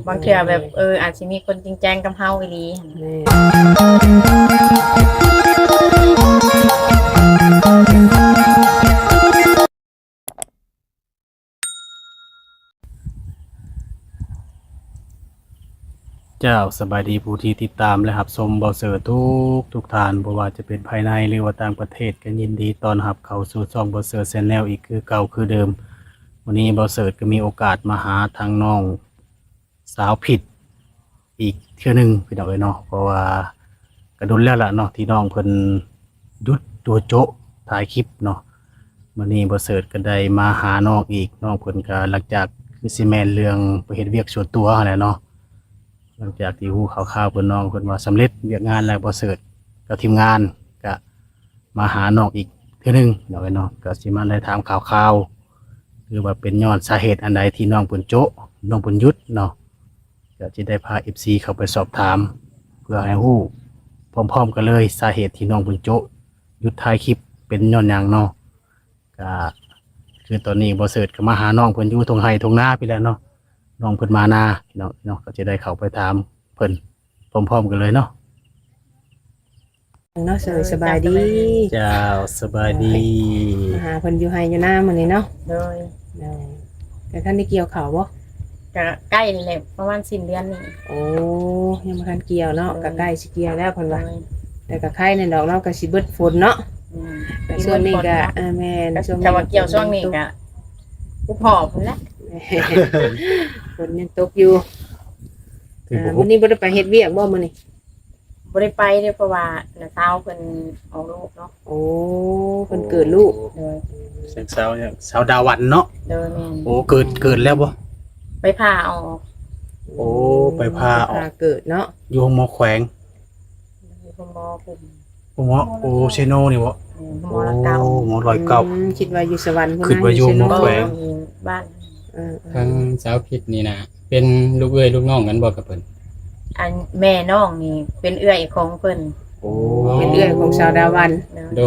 บางเทื่อแบบอาจสิมีคนจริงจังกับเฮาอีหลีหั่น แม่เจ้าสบายดีผู้ที่ติดตามและรับชมเบาเสือทุกท่านบ่ว่าจะเป็นภายในหรือว่าต่างประเทศก็ยินดีต้อนรับเข้าสู่ช่องเบาเสือ Channel อีกคือเก่าคือเดิมวันนี้เบาเสือก็มีโอกาสมาหาทางน้องสาวผิดอีกเทื่อหนึงพี่น้องเอ้ยเนาะเพราะว่ากระดุนแล้วล่ะเนาะที่น้องเพิ่นหยุดตัวโจะถ่ายคลิปเนาะวันนี้เบาเสือก็ได้มาหาน้องอีกน้องเพิ่นก็หลังจากคือสิแม่นเรื่องไปเฮ็ดเวียกส่วนตัวนั่นแหละเนาะ หลังจากที่ฮู้ข่าวๆเพิ่นน้องเพิ่นว่าสำเร็จเวียกงานแล้วบ่เสิร์ชกับทีมงานก็มาหาน้องอีกเทื่อหนึงเนาะเนาะก็สิมาได้ถามข่าวๆหรือว่าเป็นย้อนสาเหตุอันใดที่น้องเพิ่นโจะน้องเพิ่นหยุดเนาะก็สิได้พา FC เข้าไปสอบถามเพื่อให้ฮู้พร้อมๆกันเลยสาเหตุที่น้องเพิ่นโจะหยุดถ่ายคลิปเป็นย้อนหยังเนาะก็คือตอนนี้บ่เสิร์ชก็มาหาน้องเพิ่นอยู่ทงไห้ทงนาพี่แหล้วเนาะ น้องเพิ่นมานาเนาะก็จะได้เข้าไปถามเพิ่นพร้อมๆกันเลยเนาะ เนาะสบายดี เจ้าสบายดี มาหาเพิ่นอยู่ไห้อยู่หน้ามื้อนี้เนาะ โดย ได้แต่ท่านได้เกี่ยวข้าวบ่ ก็ใกล้นี่แหละประมาณสิ้นเดือนนี้ โอ้ยังบ่ทันเกี่ยวเนาะก็ใกล้สิเกี่ยวแล้วเพิ่นว่า โดย แต่ก็ไข่ในดอกเนาะก็สิเบิดฝนเนาะ อืม แต่ช่วงนี้ก็แม่นช่วงนี้ แต่ว่าเกี่ยวช่วงนี้ก็ผู้พอพุ่นแหละ ฝนยังตกอยู่ คือบ่ มื้อนี้บ่ได้ไปเฮ็ดเวียกบ่มื้อนี้ บ่ได้ไปเด้อเพราะว่าน้าสาวเพิ่นออกลูกเนาะ โอ้เพิ่นเกิดลูก โดย เสียงสาวเนี่ยสาวดาวันเนาะ โดยแม่น โอ้เกิดแล้วบ่ ไปผ่าออก โอ้ไปพาออก พาเกิดเนาะ อยู่ห้องหมอแขวง อยู่คุณหมอผม หมอโอเชโนนี่บ่ หมอละเก่า โอ้หมอร้อยเก้า คิดว่าอยู่สวรรค์พุ่น คิดว่าอยู่หมู่ บ่ แขวง มีบ้าน เออ ทางสาวพิษนี่นะเป็นลูกเอ้ยลูกน้องกันบ่กับเพิ่น อันแม่น้องนี่เป็นเอื้อยของเพิ่น โอ้ เป็นเอื้อยของชาวดาวัน เนาะ โด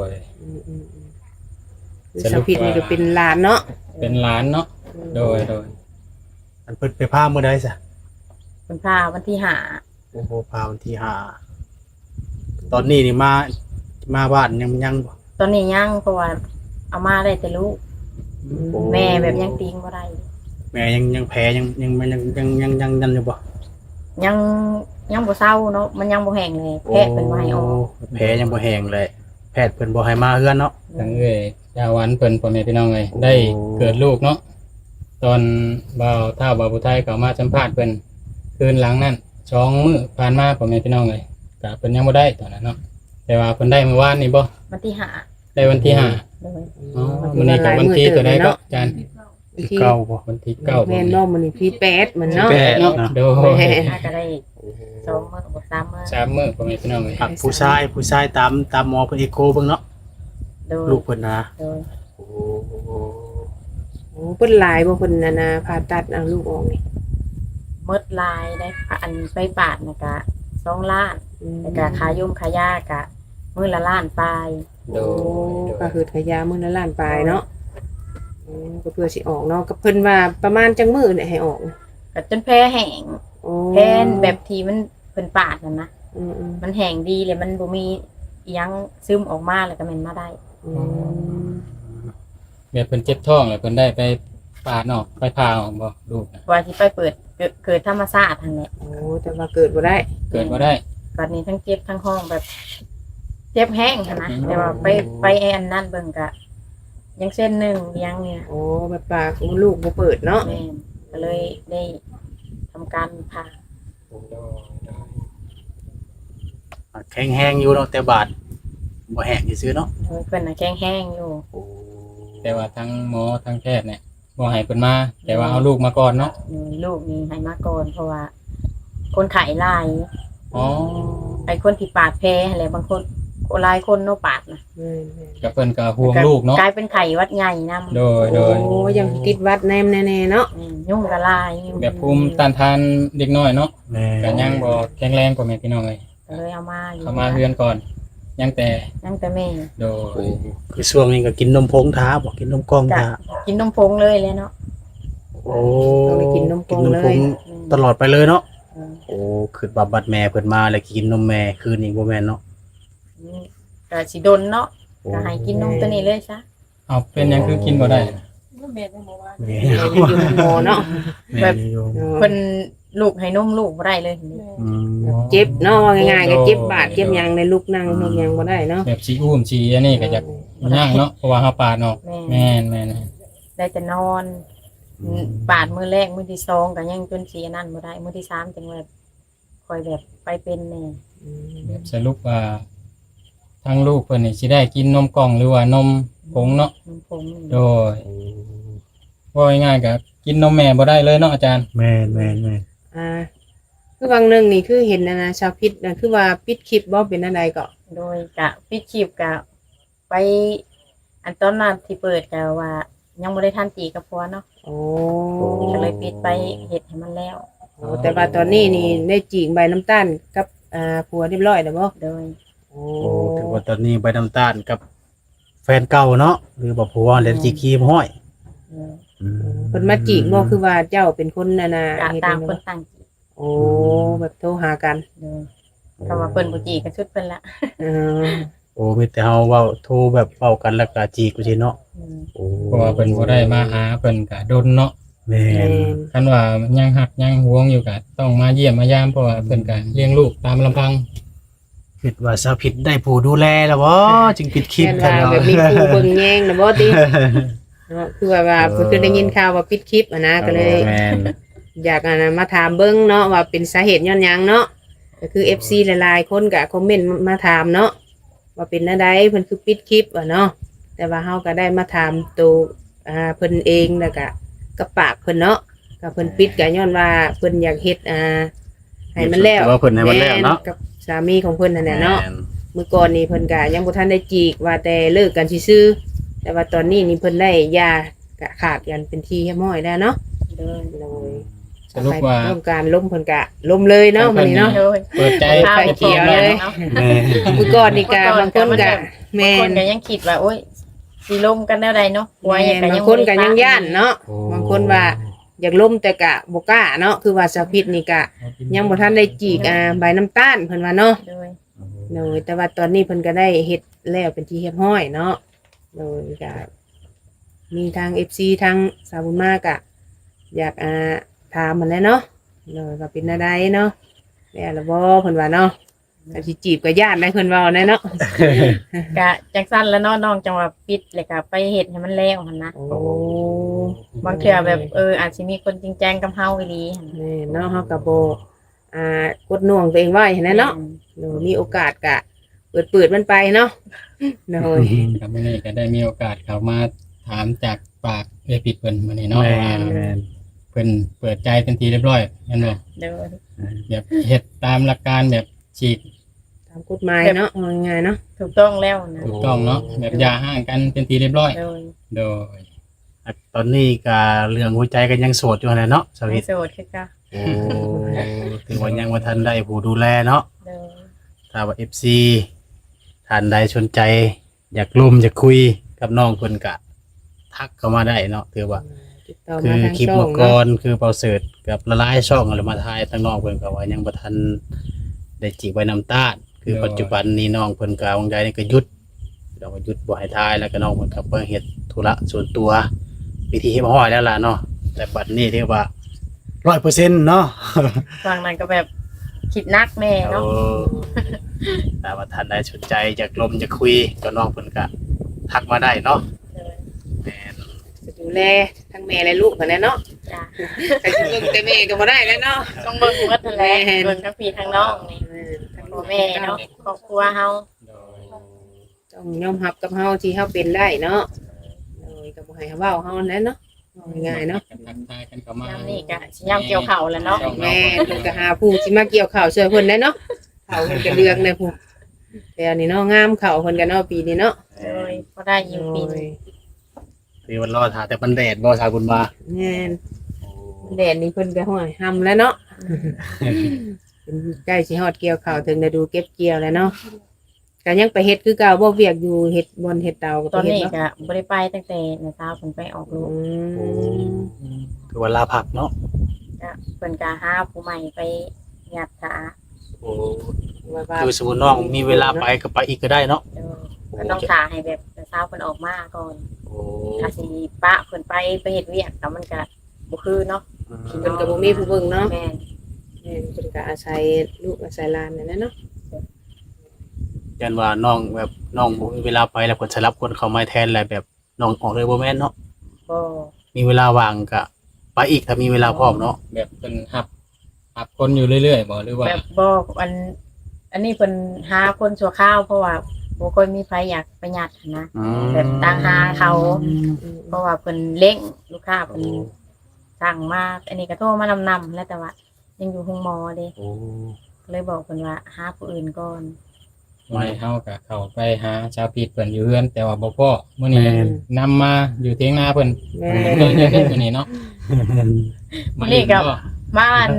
ย คือสาวผิดนี่ก็เป็นหลานเนาะ เป็นหลานเนาะโดย อันเพิ่นไปพามื้อใดซะ เพิ่นผ่าวันที่ห้า โอ้โหพาวันที่5ตอนนี้นี่มาบ้านยังบ่ ตอนนี้ยังเพราะว่าเอามาได้แต่ลูก โอ้ แม่แบบยังติงบ่ได้ แม่ยังแผลยังอยู่บ่ ยังยังบ่เศร้าเนาะมันยังบ่แห้งเลยแพทย์เพิ่นบ่ให้ออก แผลยังบ่แห้งเลย แพทย์เพิ่นบ่ให้มาเฮือนเนาะ ทางเอ้ยยาวันเพิ่นพ่อแม่พี่น้องเอ้ยได้เกิดลูกเนาะตอนบ่าวท่าบ่าวผู้ไทยก็มาสัมภาษณ์เพิ่นคืนหลังนั้น2มื้อผ่านมาพ่อแม่พี่น้องเอ้ยก็เพิ่นยังบ่ได้ตอนนั้นเนาะแต่ว่าเพิ่นได้เมื่อวานนี่บ่ วันที่ห้า ได้วันที่ห้า โดย อ๋อมื้อนี้ก็วันที่เท่าใดก็อาจารย์ ที่เก้าบ่ วันที่9 แม่นบ่มื้อนี้พี่แปดเหมือนเนาะ แปด เนาะโดย ถ้าก็ได้2มื้อบ่3มื้อ 3มื้อพ่อแม่พี่น้องเอ้ย หักผู้ชายตามหมอเพิ่นเอโกเบิ่งเนาะ โดย ลูกเพิ่นนะ โดย โอ้ โอ้เพิ่นหลายบ่เพิ่นน่ะนะผ่าตัดเอาลูกออกนี่ หมดลายได้อันไปปาดน่ะก็2ล้านแล้วก็ค่ายมค่ายาก็มื้อละล้านปลาย โด โอ้ ย ก็คือขยามื้อละล้านปลายเนาะก็เพื่อสิออกเนาะก็เพิ่นว่าประมาณจังมื้อเนี่ยให้ออก ก็จนแพ้แห้ง โอ้ แพ้แบบที่มันเพิ่นปาดนั่นนะ อืม มันแห้งดีเลยมันบ่มีอิหยังซึมออกมาแล้วก็แม่นมาได้ อืม แบบเพิ่นเจ็บท้องแล้วเพิ่นได้ไปปาดออกไปผ่าออกบ่ลูกน่ะ ว่าสิไปเปิดเกิดธรรมชาตินั่นแหละ โอ้แต่ว่าเกิดบ่ได้ เกิดบ่ได้ บัดนี้ทั้งเจ็บทั้งห้องแบบ เจ็บแห้งหั้นนะแต่ว่าไปไอ้อันนั้นเบิ่งก็ยังเส้นหนึ่งยังเนี่ย โอ้แบบปากของลูกบ่เปิดเนาะ แม่นก็เลยได้ทำการผ่า แข็งแห้งอยู่เนาะแต่บาดบ่แห้งซื่อๆเนาะ เพิ่นน่ะแข็งแห้งอยู่ โอ้ แต่ว่าทั้งหมอทั้งแพทย์เนี่ยบ่ให้เพิ่นมาแต่ว่าเอาลูกมาก่อนเนาะ ลูกนี่ให้มาก่อนเพราะว่า คนไข้หลาย อ๋อ ไอ้คนที่ปาดแพ้อะไรบางคนหลายคนเนาะปาดนะ แม่น กับเพิ่นก็ห่วงลูกเนาะ กลายเป็นไข้หวัดใหญ่นำ โดย ๆ โดย โอ้ยังติดวัดแน่ๆเนาะ ยุ่งกะลาย แบบภูมิต้านทานเด็กน้อยเนาะ แม่ ก็ยังบ่แข็งแรงกว่าแม่พี่น้องเลย ก็เลยเอามาอยู่ เข้ามาเฮือนก่อน ยังแต่ ยังแต่แม่ โดย คือช่วงนี้ก็กินนมผงท้าบ่กินนมกล่องท้า กินนมผงเลยเลยเนาะ โอ้ ต้องได้กินนมผงเลย อืม ตลอดไปเลยเนาะ อืม โอ้คือบับบัดแม่เพิ่นมาแล้วกินนมแม่คืนอีกบ่แม่นเนาะ ก็สิดนเนาะก็ให้กินนมตัวนี้เลยซะ เอาเป็นหยังคือกินบ่ได้ แม่ แม่อยู่หมอเนาะ แม่นิยม เพิ่นลูกให้นมลูกบ่ได้เลยทีนี้ อืม เจ็บเนาะว่าง่ายๆก็เจ็บบาดเจ็บหยังในลุกนั่งลุกหยังบ่ได้เนาะ แบบสิอุ้มสิอันนี้ก็อยากย่างเนาะเพราะว่าเฮาปาดออก แม่ แม่น ได้แต่นอนปาดมื้อแรกมื้อที่สองก็ยังจนสิอันนั้นบ่ได้มื้อที่สามจังแบบค่อยแบบไปเป็นแน่ แบบสรุปว่าทั้งลูกเพิ่นนี่สิได้กินนมกล่องหรือว่านมผงเนาะ นมผงนี่ โดยว่าง่ายๆก็กินนมแม่บ่ได้เลยเนาะอาจารย์ แม่น คือบางหนึงนี่คือเห็นนะชาวพิษนะคือว่าปิดคลิปบ่เป็นอะไรก็ โดยกะปิดคลิปกะไปอันตอนนั้นที่เปิดกะว่า ยังบ่ได้ทันตีกับผัวเนาะ โอ้ ก็เลยปิดไปเฮ็ดให้มันแล้ว โอ้แต่ว่าตอนนี้นี่ได้จีกใบน้ำตาลกับผัวเรียบร้อยแล้วบ่ โดย โอ้ โอ้ถือว่าตอนนี้ใบน้ำตาลกับแฟนเก่าเนาะหรือบ่ผัวแล้วจิคีมห้อย เออ เพิ่นมาจีกบ่คือว่าเจ้าเป็นคนน่ะนะ กะ เฮ็ด ต่าง ให้ ค บ่ นต่างจีบ โอ้แบบโทรหากัน โดยถ้าว่าเพิ่นบ่จีก็ชุดเพิ่นละ เออ โอ้มีแต่เฮาเว้าโทรแบบเว้ากันแล้วก็จีกูสิเนาะ อืม โอ้ เพราะว่าเพิ่นบ่ได้มาหาเพิ่นก็ดนเนาะ แม่ แม่ น น คันว่ายังหักยังหวงอยู่ก็ต้องมาเยี่ยมมายามเพราะว่าเพิ่นก็เลี้ยงลูกตามลำพัง คิดว่าสาวผิดได้ผู้ดูแลแล้วบ่จึงปิดคลิป แม่นว่าแบบมีผู้เบิ่งแยงน่ะบ่ติเนาะคือว่าเพิ่นคือได้ยินข่าวว่าปิดคลิปอะนะก็เลย แม่น อยากมาถามเบิ่งเนาะว่าเป็นสาเหตุย้อนหยังเนาะก็คือ FC หลายๆคนก็คอมเมนต์มาถามเนาะว่าเป็นจังไดเพิ่นคือปิดคลิปอะเนาะแต่ว่าเฮาก็ได้มาถามตัวเพิ่นเองแล้วก็กับปากเพิ่นเนาะก็เพิ่นปิดก็ย้อนว่าเพิ่นอยากเฮ็ดให้มันแล้ว ว่าเพิ่นให้มันแล้วเนาะ ม่กับสามีของเพิ่นนั่นแหละเนาะ แม่ มื้อก่อนนี่เพิ่นก็ยังบ่ทันได้จีกว่าแต่เลิกกันซื่อๆแต่ว่าตอนนี้นี่เพิ่นได้หย่าก็ขาดกันเป็นที่เรียบร้อยแล้วเนาะ โดย โดย สรุปว่า ต้องการล้มเพิ่นก็ล้มเลยเนาะมื้อนี้เนาะ โดย เปิดใจ ข้าว ไฟเขียวเลย นาะ แม่ มื้อก่อนนี่ก็บางคนก็ บา แม่ งคน น ก็ยังคิดว่าโอ๊ยสิลมกันแนวใดเนาะผัว แม่ ยัง น ก็ บา ยัง ง คนก็ยัง บ่ได้ ย่านเนาะบางคนว่าอยากล้มแต่ก็บ่กล้าเนาะคือว่าสาวพิษนี่ก็ยังบ่ทันได้จีกใบน้ำตาลเพิ่นว่าเนาะ โดย โดยแต่ว่าตอนนี้เพิ่นก็ได้เฮ็ดแล้วเป็นที่เรียบร้อยเนาะโดยก็มีทาง FC ทางสาวบุญมากอะอยากถามมันแหล้วเนาะโดยว่าเป็นอะไรเนาะแล้วล่ะบ่เพิ่นว่าเนาะก็สิจีบก็ญาติได้เพิ่นเว้าแน่เนาะ ก็จังซั่นแล้วเนาะน้องจังว่าปิดแล้วก็ไปเฮ็ดให้มันแล้วหั่นนะ โอ้ บางเทื่อแบบอาจสิมีคนจริงจังกับเฮาอีหลีหั่น แม่เนาะเฮาก็บ่กดน่วงตัวเองไว้แน่เนาะโดยมีโอกาสก็เปิดมันไปเนาะโดย ครับมื้อนี้ก็ได้มีโอกาสเข้ามาถามจากปากเอปิดเพิ่นมื้อนี้เนาะ แม่ ว่า แม่น เพิ่นเปิดใจเป็นที่เรียบร้อยแม่นบ่ โดย แบบเฮ็ดตามหลักการแบบฉีด ตามกฎหมายเนาะว่าง่ายๆเนาะ ถูกต้องแล้วนะ ถูกต้องเนาะแบบอย่าห่างกันเป็นที่เรียบร้อย โดย โดย ตอนนี้ก็เรื่องหัวใจกันยังโสดอยู่นั่นแหละเนาะสาว ไม่ ผิด โสดคือก็ โอ้ถือว่ายังบ่ทันได้ผู้ดูแลเนาะ โดย ถ้าว่า FC ท่านใดสนใจ อยากร่วมอยากคุยกับน้องเพิ่นก็ทักเข้ามาได้เนาะถือว่า ติดต่อ คื มา อ ทาง คลิป ช่อ เมื่ ง อก่อ เนาะ นคือเปาเสิร์ตกับละลายช่องอะไรมาถ่ายทางน้องเพิ่นก็ว่ายังบ่ทันได้จีบใบน้ำตาลคือปัจจุบันนี้น้องเพิ่นก็วงใดนี่ก็หยุดเราก็หยุดบ่ให้ถ่ายแล้วก็น้องเพิ่นก็ไปเฮ็ดธุระส่วนตัววิธีเฮ็ดห้อยแล้วล่ะเนาะแต่บัดนี้เรียกว่า 100% เนาะ ฟังนั้นก็แบบคิดนักแน่เนาะ โอ้แต่ว่าท่านใดสนใจอยากลมจะคุยกับน้องเพิ่นก็ทักมาได้เนาะ โดย แม่น ดูแลทั้งแม่และลูกกันแหละเนาะ จ้ะ แต่สิเบิ่งแต่แม่ก็บ่ได้แล้วเนาะ ต้องเบิ่งหมดนั่นแหละเบิ่งทั้งพี่ทั้งน้องนี่ ทั้ง พ่อแม่เนาะครอบครัวเฮา โดย ต้องยอมรับกับเฮาที่เฮาเป็นได้เนาะโดยก็บ่ให้เว้าเฮาแหล้วเนาะว่าง่ายๆเนาะ กันทักทายกันเข้ามาย ามนี้ก็สิยามเกี่ยวข้าวแล้วเนาะ แม่เพิ่นก็หาผู้สิมาเกี่ยวข้าวช่วยเพิ่นได้เนาะข้าวเพิ่นก็เลือกเลยผู้แต่อันนี้เนาะงามข้าวเพิ่นก็เนาะปีนี้เนาะ โดยพอได้อยู่ปี โอ้ นี้ ย คือวันรอถ่าแต่มันแดดบ่สาวบุญมา แม่นแดดนี่เพิ่นก็ห้อยห้ำแล้วเนาะเป็นใกล้สิฮอดเกี่ยวข้าวถึงได้ดูเก็บเกี่ยวแล้วเนาะก็ยังไปเฮ็ดคือเก่าบ่เวียกอยู่เฮ็ดบนเฮ็ดเตาก็ ตอน ไปเฮ็ด นี้ บ่ ก็บ่ได้ไปตั้งแต่ในเช้าเพิ่นไปออกลู อื ก ม คือว่าลาพักเนาะ ก็เพิ่นก็หาผู้ใหม่ไปยัดขา โอ้ ว่าว่า คือสมมุติน้องมีเวลาไปก็ไปอีกก็ได้เนาะ โดยก็ต้องถ่าให้แบบเช้าเพิ่นออกมาก่อน โอ้ ถ้าสิปะเพิ่นไปเฮ็ดเวียกก็มันก็บ่คือเนาะ เพิ่นก็บ่มีผู้เบิ่งเนาะ แม่น แม่นเพิ่นก็อาศัยลูกอาศัยหลานนั่นแหละเนาะ ยันว่าน้องแบบน้องบ่มีเวลาไปแล้วคนสลับคนเข้ามาแทนแหละแบบน้องออกเลยบ่แม่นเนาะ บ่ มีเวลาว่างก็ไปอีกถ้ามีเวลาพร้อมเนาะ แบบเพิ่นหับคนอยู่เรื่อยๆบ่หรือว่า แบบบ่อันนี้เพิ่นหาคนชั่วคราวเพราะว่าบ่ค่อยมีไผอยากไปยัดหั้นนะแบบต่างหาเขา เพราะว่าเพิ่นเร่งลูกค้าเพิ่นสั่งมาอันนี้ก็โทรมานำแล้วแต่ว่ายังอยู่ห้องหมอเด้ โอ้ เลยบอกเพิ่นว่าหาผู้อื่นก่อน มื้อนี้เฮาก็เข้าไปหาชาวพีดเพิ่นอยู่เฮือนแต่ว่าบ่พอมื้อนี้นำมาอยู่เถียงนาเพิ่น แม่ เพิ่นเลยมื้อนี้เนาะ นี่ก็มาอัน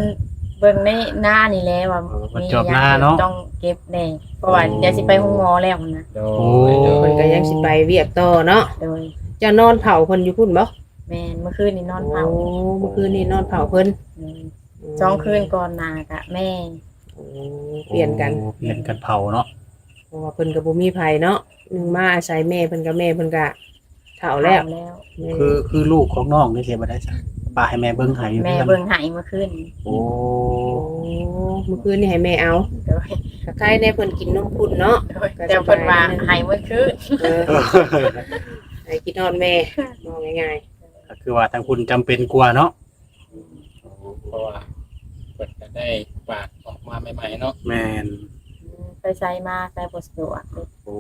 เบิ่งในหน้านี่แหละว่า มัน มี จบหน้าเนาะ ต้องเก็บแน่เพราะว่าเดี๋ยวสิไปห้องหมอแล้วนะ โด โอ้ ยโด เพิ่ ย นก็ยังสิไปเวียกต่อเนาะ โดย เจะนอนเผาเพิ่นอยู่พุ่นบ่ แม่นเมื่อคืนนี่นอนเผา โอ้เมื่อคืนนี้นอนเผาเพิ่น สองคืนก่อนนากะแม่ โอ้เปลี่ยนกัน โอ้เปลี่ยนกันเผาเนาะ เพราะว่าเพิ่นก็บ่มีไผเนาะหนึงมาอาศัยแม่เพิ่นก็แม่เพิ่นก็เฒ่าแล้ว แล้ว แม่ คือลูกของน้องนี่เสียบ่ได้จ้ะป้าให้แม่เบิ่งให้อยู่ แม่ เพื่อน เบิ่งใหายเมื่อคืน โอ้ โอ้เมื่อคืนนี่ให้แม่เอา โดย ก็ใครได้เพิ่นกินนมพุ่นเนาะ โดยแต่เพิ่นว่าใหายเมื่อคืน เออให้กินนอนแม่มองง่าย ก็คือว่าทางคุณจำเป็นกว่าเนาะ เพราะว่าเพิ่นก็ได้ปาดออกมาใหม่ๆเนาะ แม่น ไปใส่มาใส่บ่สะดวกเลย โอ้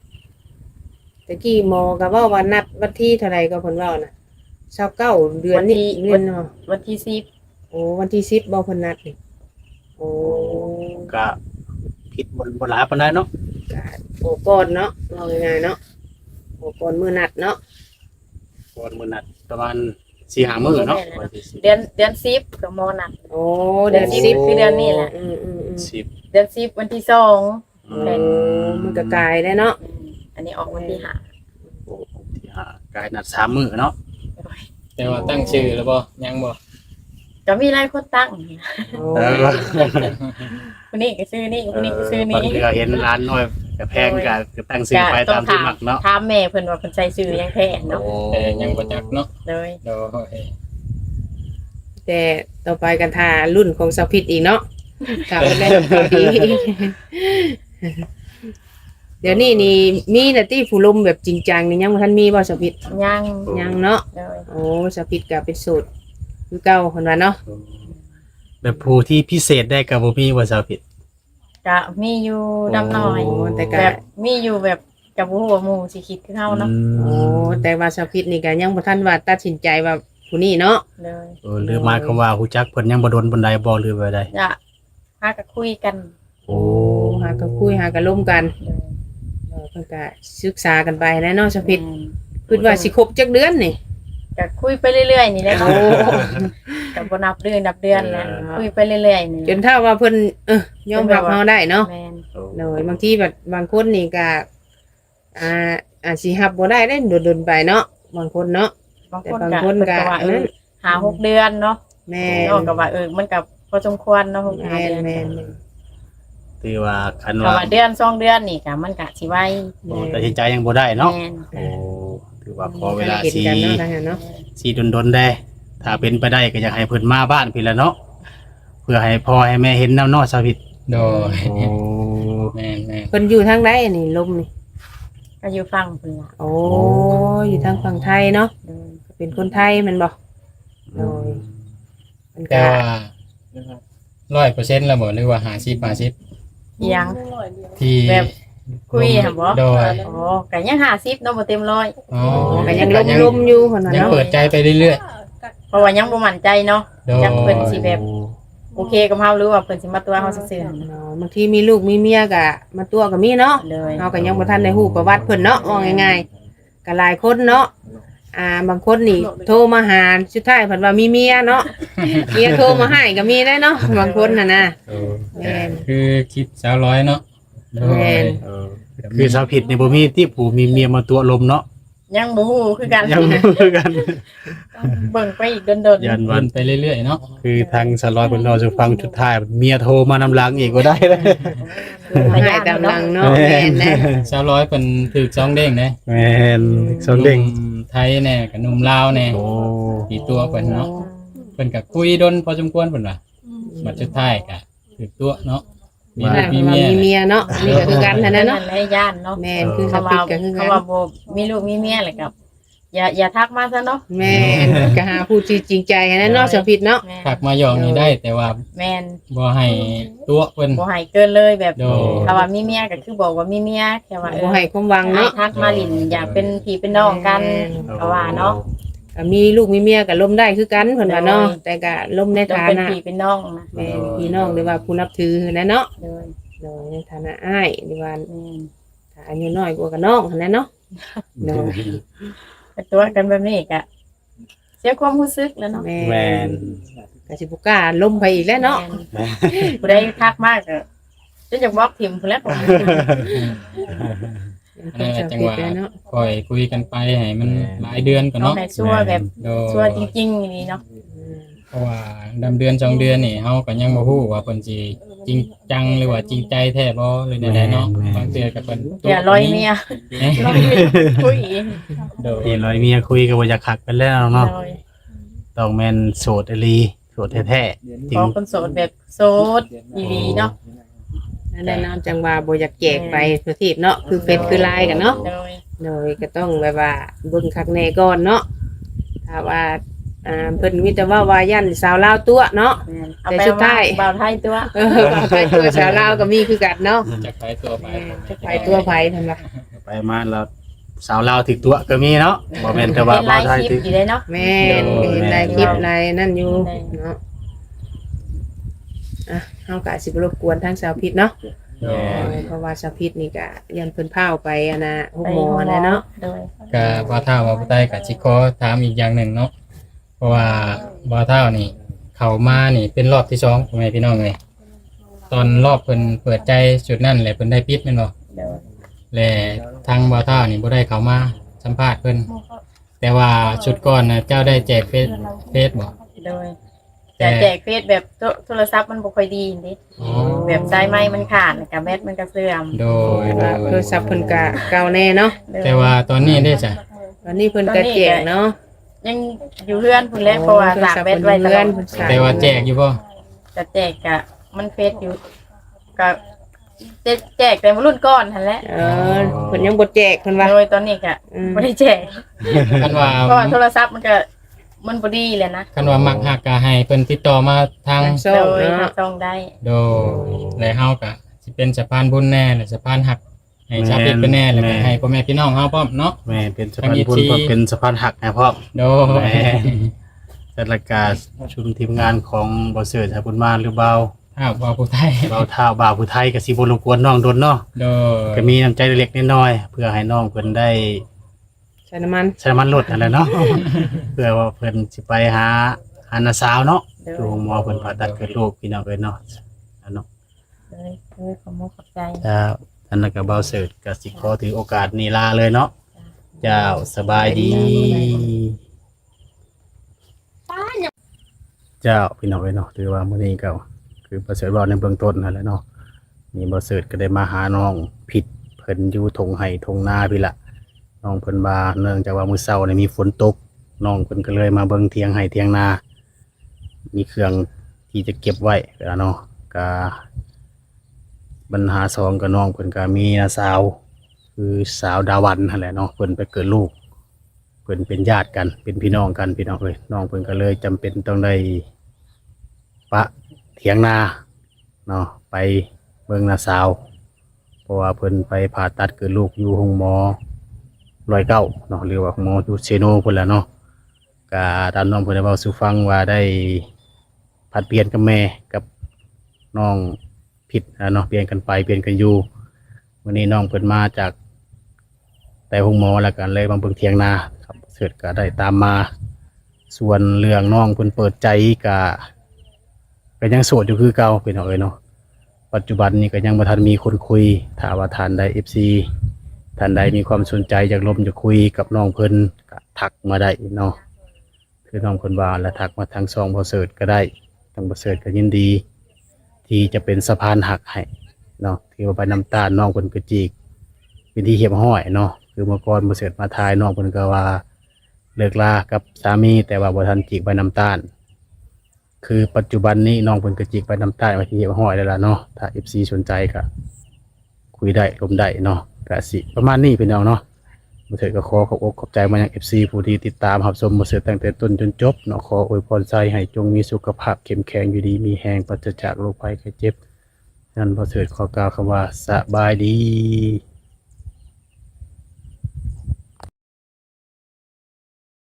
ๆตะกี้หมอก็เว้าว่านัดวันที่เท่าไหร่ก็เพิ่นเว้าน่ะ29เดือนนี้เดือนเนาะ วันที่10 โอ้วันที่10บ่เพิ่นนัดนี่โอ้ ก็ผิดบ่หลายปานใดเนาะ ก็โอ้ก่อนเนาะมองง่ายๆเนาะโอ้ก่อนมื้อนัดเนาะ ก่อนมื้อนัดประมาณ 4-5 มื้อเนาะ เดือน10ก็หมอนัด โอ้เดือน10 คือเดือนนี้แหละ 10 เดือน10วันที่2 โอ้มันก็กลายแล้วเนาะ อันนี้ออกวันที่ห้า โอ้ที่5กายนัด3มื้อเนาะ แต่ว่าตั้งชื่อแล้วบ่ยังบ่ ก็มีหลายคนตั้ง โอ้ เออ คนนี้ก็ชื่อนี้คนนี้ก็ชื่อ ตอน นี้ ที่เราเห็นร้านน้อยก็แพงก็ตั้งชื่อไปตามที่มักเนาะ ถามแม่เพิ่นว่าเพิ่นใส่ชื่อยังแท้เนาะ แต่ยังบ่จักเนาะ เลย โดย แต่ต่อไปกันทารุ่นของสาวพิษอีกเนาะกลับไปได้ข่าวดี เดี๋ยวนี้นี่มีแต่ที่ผู้ลมแบบจริงจังนี่ยังบ่ทันมีบ่สาวพิษ ยัง ยังเนาะ เลย โอ้สาวพิษก็เป็นสูตรคือเก่าเพิ่นว่าเนาะ แบบผู้ที่พิเศษได้กับบ่มีว่าสาวผิด ก็มีอยู่ดำหน่อย โอ้แต่ก็ แบบมีอยู่แบบกับบ่ฮู้ว่าหมู่สิคิดคือเฮาเนาะ โอ้แต่ว่าสาวพิษนี่ก็ยังบ่ทันว่าตัดสินใจว่าผู้นี้เนาะ เลย หรือหมายความว่าฮู้จักเพิ่นยังบ่โดนบันไดบ่หรือว่าใด จะพากันคุยกัน โอ้ หาก็คุยหาก็ล่มกัน เลย เพิ่นก็ศึกษากันไปนะเนาะสาวพิษ แม่น คิดว่าสิครบจักเดือนนี่ ก็คุยไปเรื่อยๆนี่แหละ โอ้ ก็บ่นับเดือนแล้วคุยไปเรื่อยๆนี่ จนถ้าว่าเพิ่นยอมรับเราได้เนาะ แม่น เลยบางทีแบบบางคนนี่ก็อาจสิรับบ่ได้ได้โดนๆไปเนาะบางคนเนาะ บาง แต่ คน บาง ก็ คน เพิ่น ก็ ก็ว่า นั่น หา6เดือนเนาะ แม่ น้องก็ว่ามันก็พอสมควรเนาะ6 แม่ เดือน แม่ ถือว่าคัน ก็ ว่า ว่าเดือน2เดือนนี่ก็มันก็สิไว ตัดสินใจยังบ่ได้เนาะ แม่น โอ้ถือว่าขอเวลา เห็น สิ กันเนาะทางนั้นเนาะ สิดนๆได้ถ้าเป็นไปได้ก็อยากให้เพิ่นมาบ้านพี่ละเนาะเพื่อให้พ่อให้แม่เห็นน้ำเนาะสาวผิด โดย โอ้ แม่น เพิ่นอยู่ทางใดอันนี้ลมนี่ ก็อยู่ฟังเพิ่นล่ะ โอ้อยู่ทางฝั่งไทยเนาะ เดิน เป็นคนไทยแมันบ่โดยมัน ๆแต่ ก็ ว่า 100%แล้วบ่หรือว่า50 อีหยัง ที่ แบบคุยหั่นบ่ โดย อ๋อก็ยัง50เนาะบ่เต็มร้อย อ๋อ ก็ยังลมๆอยู่คนน่ะ ยัง เนาะ เปิดใจไปเรื่อย เพราะว่ายังบ่มั่นใจเนาะ ๆโดย จักเพิ่นสิแบบโอเคกับเฮาหรือว่าเพิ่นสิมาตัวเฮาซื่อๆหั่นน่ะ เนาะบางทีมีลูกมีเมียก็มาตัวก็มีเนาะ เลย เฮาก็ยังบ่ทันได้ฮู้ประวัติเพิ่นเนาะว่าง่ายๆก็หลายคนเนาะบางคนนี่โทรมาหาสุดท้ายเพิ่นว่ามีเมียเนาะ เมียโทรมาให้ก็มีได้เนาะบางคนน่ะนะ แม่น คือคิดสาวร้อยเนาะโด แม่ ย น คือสาวผิดนี่บ่มีที่ผู้มีเมียมาตัวลมเนาะ ยังบ่ฮู้คือกัน ยังบ่คือกัน ต้องเบิ่งไปอีกโดน ยัน วั วัน น ไปเรื่อยๆเนาะ คือทางสลอยเพิ่นรอสิฟังสุดท้ายเมียโทรมานำหลังอีกบ่ได้เลย ๆ ให้ตามหลังเนาะแม่นนะ ชาวร้อยเป็นถือจ้องเด้งนะ แม่นสนเด้ง หนุ่มไทยแน่กับหนุ่มลาวแน่ โอ้ ตีตัวเพิ่นเนาะเพิ่นก็คุยดนพอสมควรเพิ่นว่าบัดสุดท้ายก็ถือตัวเนาะมีลูกมี มี เมีย เมียเนาะนี่ก็คือกันเท่านั้นเนาะ แหละย่านเนาะ แม่นคือส เขา ปิ ว่า ดก็คือกั เขา น ว่าบ่มีลูกมีเมียแหละครับอย่าทักมาซะเนาะ แม่นก็หาผู้ที่จริงใจอันนั้นเนาะสปิดเนาะ แม่น ถักมาหยองนี่ได้แต่ว่า แม่น บ่ให้ตัวเพิ่น บ่ให้เกินเลยแบบ โด ถ้าว่ามีเมียก็คือบอกว่ามีเมียแค่ว่า บ่ให้ความหวัง ให้ เนาะ ทักมาหลินอยากเป็นพี่เป็นน้องกันก็ว่าเนาะ ก็มีลูกมีเมียก็ล้มได้คือกันเพิ่นว่าเนาะแต่ก็ล้มใน ต้อง ฐา เป็น นะ พี่เป็นน้องนะ แม่นพี่น้องหรือว่าผู้นับถือนะเนาะ เลย โดยในฐานะอ้ายหรือว่า แม่น ถ้าอายุน้อยกว่าก็น้องหั่นแหละเนาะโดย ไปตัวกันแบบนี้ก็เสียความรู้สึกแล้วเนาะ แม่ แม่น ก็สิบ่กล้าล้มไปอีกแล้วเนาะ แม่นผู้ใดทักมากก็จะอยากบล็อกทิมพุ่นแหล้วผม อันนั้นแหละจังหวะค่อยคุยกันไปให้มันหลายเดือนก่อน น้อง เนาะ ให้ชั่วแบบ โด ชั่วจริงๆอย่างนี้เนาะ เพราะว่าดำเดือนสองเดือนนี่เฮาก็ยังบ่ฮู้ว่าเพิ่นสิจริงจังหรือว่าจริงใจแท้บ่หรือใดๆเนาะบางเทื่อก็เพิ่น อย่าลอยเมีย เอ๊ะ ลอยเมียคุย โดย พี่ร้อยเมียคุยก็บ่อยากคักกันแล้วเนาะ ลอย ต้องแม่นโสดอีหลีโสดแท้ๆจริ ข ง อคนโสดแบบโสดอีหลีเนาะ นั่นแหละเนาะจังว่าบ่อยากแจกไปทั่วทีปเนาะคือเฟซคือไลน์กันเนาะ โดย โดยก็ต้องแบบว่าเบิ่งคักแน่ก่อนเนาะถ้าว่าเพิ่นมีแต่ว่ายันสาวลาวตัวเนาะ แม่นเอา แต่ ไป สุดท้าย บ่าวไทยตัว ใครตัวสาวลาวก็มีคือกันเนาะ จะไปตัวไป จะไปตัวไผเพิ่นว่า ไปมาแล้วสาวลาวถึกตัวก็มีเนาะบ่แม่นแต่ว่า เป็น บ่า ลายว ไทย คลิป ถึก อยู่เลยเนาะ แม่นเห็นได้คลิปไลน์นั่นอยู่เนาะอ่ะเฮาก็สิบ่รบกวนทางสาวพิษเนาะ โดย เพราะว่าสาวพิษนี่ก็ยันเพิ่นพาไปอะนะฮุกหมอนะเนาะ โดย ก็บ่เท่าว่าผู้ใต้ก็สิขอถามอีกอย่างหนึ่งเนาะเพราะว่าบ่เท่านี่เข้ามานี่เป็นรอบที่2พ่อแม่พี่น้องเลยตอนรอบเพิ่นเปิดใจจุดนั้นแหละเพิ่นได้ปิดแม่นบ่ โดย และทางบ่เท่านี่บ่ได้เข้ามาสัมภาษณ์เพิ่นแต่ว่าชุดก่อนน่ะเจ้าได้แจกเฟซบ่ โดยแต่แจกเฟซแบบโทรศัพท์มันบ่ค่อยดีนิด อ๋อ แบบสายไม้มันขาดกับแบตมันก็เสื่อม โดย ว่าโทรศัพท์เพิ่นก็เก่าแน่เนาะ แต่ว่าตอนนี้ได้จ้ะ วันนี้เพิ่นก็แจกเนาะ ยังอยู่เพื่อนพุ่นแหล้วเพราะว่าฝากแบตไว้ตลอด แต่ว่าแจกอยู่บ่ แต่แจกกะมันเฟซอยู่ก็แจกแต่รุ่นก้อนหั่นแหละ เพิ่นยังบ่แจกเพิ่นว่า โดยตอนนี้กะ อืม บ่ได้แจก คันว่า เพราะว่าโทรศัพท์มันก็มันบ่ดีเลยนะ คันว่ามักฮักก็ให้เพิ่นติดต่อมาทาง ทางโซ่ โดย เนาะ ต้องได้ โดยและเฮาก็สิเป็นสะพานบุญแน่และสะพานหักให้ชาวพิษเป็นแน่แล้วก็ให้พ่อแม่พี่น้องเฮาพร้อมเนาะ แม่เป็นสะพานบุญก็เป็นสะพานหักนะพ่อ โดย แม่ จัดรายการชุมทีมงานของบ่เสิร์ชบุญมาหรือเบา ถ้าว่าผู้ไทย เบาเท้าบ่าวผู้ไทยก็สิบ่รบกวนน้องโดนเนาะ โดย ก็มีน้ำใจเล็กๆน้อยๆเพื่อให้น้องเพิ่นได้ ใช้น้ำมัน ใช้น้ำมันลดนั่นแหละเนาะ เพื่อว่าเพิ่นสิไปหาน้าสาวเนาะ โดย อยู่หมอเพิ่นผ่าตัดเกิดลูกพี่น้องเอ้ยเนาะอันเนาะ โดยขอมุกขอบใจ ถ้าอันนั้นก็เบาเสิร์ชก็สิขอถือโอกาสนี้ลาเลยเนาะเจ้าสบายดี เจ้าพี่น้องเอ้ยเนาะถือว่ามื้อนี้ก็คือประเสริฐบอกในเบื้องต้นนั่นแหละเนาะนี่ประเสริฐก็ได้มาหาน้องผิดเพิ่นอยู่ทงไห้ทงนาพี่ละน้องเพิ่นว่าเนื่องจากว่ามื้อเช้านี่มีฝนตกน้องเพิ่นก็เลยมาเบิ่งเถียงไห้เถียงนา มีเครื่องที่จะเก็บไว้แล้วเนาะก็ปัญหาสองกับน้องเพิ่นก็มีน้าสาว คือสาวดาวันนั่นแหละเนาะเพิ่นไปเกิดลูกเพิ่นเป็นญาติกันเป็นพี่น้องกันพี่น้องเลยน้องเพิ่นก็เลยจำเป็นต้องได้ปะเถียงนาเนาะไปเบิ่งน้าสาว เพราะว่าเพิ่นไปผ่าตัดเกิดลูกอยู่ห้องหมอ109เนาะหรือว่าหมออยู่เซโนพุ่นแหละเนาะก็ตามน้องเพิ่นได้เว้าสู่ฟังว่าได้ผัดเปลี่ยนกับแม่กับน้องผิดเนาะเปลี่ยนกันไปเปลี่ยนกันอยู่วันนี้น้องเพิ่นมาจากแต่ห้องหมอแล้วกันเลยมาเบิ่งเถียงนาครับเสร็จก็ได้ตามมาส่วนเรื่องน้องเพิ่นเปิดใจก็ยังโสดอยู่คือเก่าเป็นเอาเนาะปัจจุบันนี้ก็ยังบ่ทันมีคนคุยถ้าว่าทานได้ FC ท่านใดมีความสนใจอยากลมอยากคุยกับน้องเพิ่นก็ทักมาได้เนาะคือน้องเพิ่นว่าแล้วทักมาทางช่องบ่เสิร์ชก็ได้ทางบ่เสิร์ชก็ยินดี ที่จะเป็นสะพานหักให้เนาะที่ว่าไปน้ำตาลน้องเพิ่นก็จีกเป็นที่เหียบห้อยเนาะคือเมื่อก่อนบ่เสิร์ชมาทายน้องเพิ่นก็ว่าเลิกลากับสามีแต่ว่าบ่ทันจีกใบน้ำตาลคือปัจจุบันนี้น้องเพิ่นก็จีกใบน้ำตาลไว้ที่เหียบห้อยแล้วล่ะเนาะถ้า FC สนใจก็คุยได้ลมได้เนาะก็สิประมาณนี้พี่น้องเนาะบ่เถิดก็ขอขอบอกขอบใจมายัง FC ผู้ที่ติดตามรับชมบ่เถิดตั้งแต่ต้นจนจบเนาะขออวยพรใจให้จงมีสุขภาพเข้มแข็งอยู่ดีมีแรงปราศจากโรคภัยไข้เจ็บนั้นบ่เถิดขอกล่าวคำว่าสบายดี